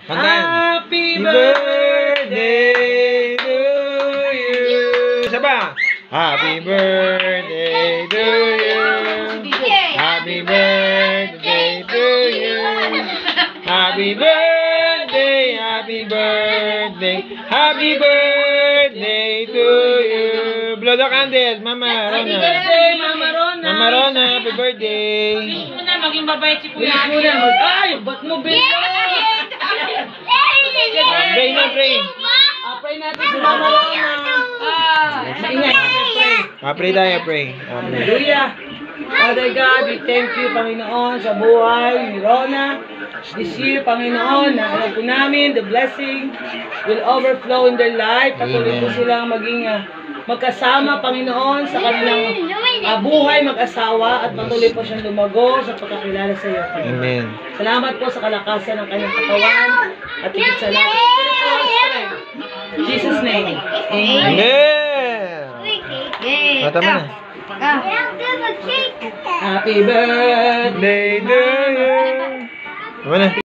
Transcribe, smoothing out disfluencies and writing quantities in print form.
Happy birthday to you. Saba. Happy birthday to you. Happy birthday to you. Happy birthday, happy birthday, happy birthday to you. Blow the candles, Mama Rona. Happy birthday, Mama Rona. Mama Rona, happy birthday. Wish mo na maging babait si Kuya. Ay, ba't mo binigay? Pray na, pray. Pray natin si Mama Rona. Maingay. Pray tayo, pray. Hallelujah. Father God, we thank you, Panginoon, sa buhay ni Rona. This year, Panginoon, na alam po namin, the blessing will overflow in their life. Patuloy po silang maging magkasama, Panginoon, sa kanilang buhay mag-asawa at patuloy po siyang lumago sa pagkakilala sa iyo, Panginoon. Amen. Salamat po sa kalakasan ng kanyang katawan at higit sa lahat, spiritual strength. In Jesus' name. Amen. Amen. Tama na. Happy birthday Day to you. Tama na.